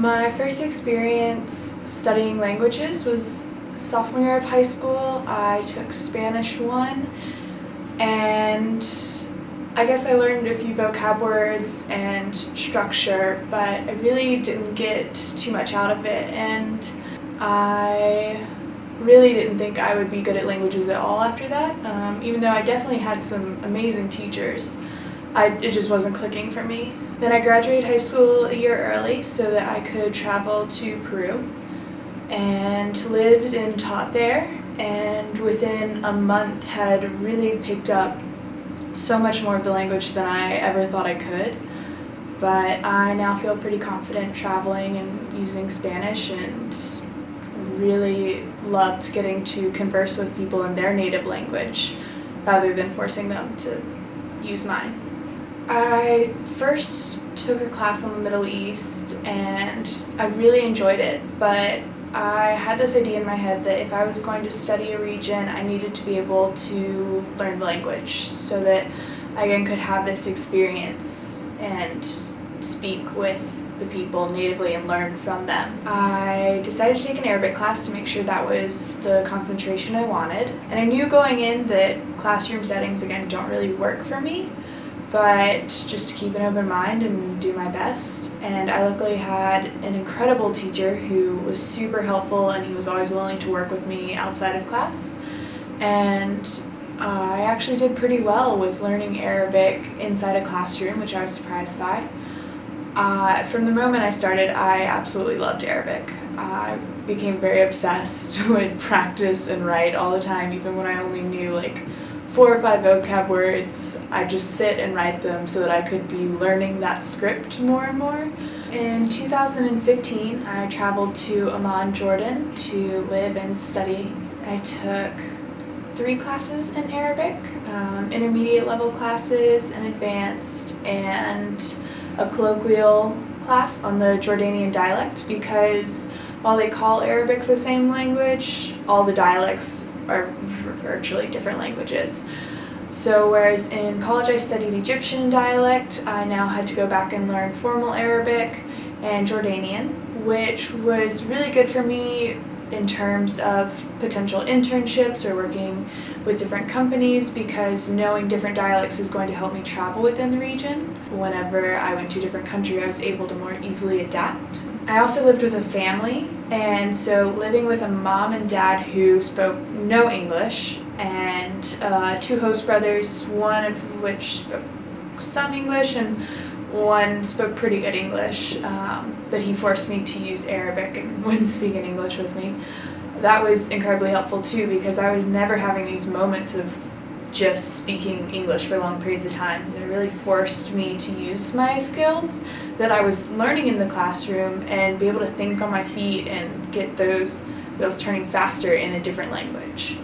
My first experience studying languages was sophomore year of high school. I took Spanish 1, and I guess I learned a few vocab words and structure, but I really didn't get too much out of it, and I really didn't think I would be good at languages at all after that, even though I definitely had some amazing teachers. It just wasn't clicking for me. Then I graduated high school a year early so that I could travel to Peru and lived and taught there, and within a month had really picked up so much more of the language than I ever thought I could. But I now feel pretty confident traveling and using Spanish, and really loved getting to converse with people in their native language rather than forcing them to use mine. I first took a class on the Middle East and I really enjoyed it, but I had this idea in my head that if I was going to study a region, I needed to be able to learn the language so that I again could have this experience and speak with the people natively and learn from them. I decided to take an Arabic class to make sure that was the concentration I wanted, and I knew going in that classroom settings again don't really work for me, but just to keep an open mind and do my best. And I luckily had an incredible teacher who was super helpful, and he was always willing to work with me outside of class. And I actually did pretty well with learning Arabic inside a classroom, which I was surprised by. From the moment I started, I absolutely loved Arabic. I became very obsessed, would practice and write all the time, even when I only knew like 4 or 5 vocab words. I just sit and write them so that I could be learning that script more and more. In 2015, I traveled to Amman, Jordan to live and study. I took 3 classes in Arabic, intermediate level classes, an advanced, and a colloquial class on the Jordanian dialect, because while they call Arabic the same language, all the dialects are virtually different languages. So whereas in college I studied Egyptian dialect, I now had to go back and learn formal Arabic and Jordanian, which was really good for me in terms of potential internships or working with different companies, because knowing different dialects is going to help me travel within the region. Whenever I went to a different country, I was able to more easily adapt. I also lived with a family, and so living with a mom and dad who spoke no English, and 2 host brothers, one of which spoke some English and one spoke pretty good English, but he forced me to use Arabic and wouldn't speak in English with me. That was incredibly helpful too, because I was never having these moments of just speaking English for long periods of time. It really forced me to use my skills that I was learning in the classroom and be able to think on my feet and get those wheels turning faster in a different language.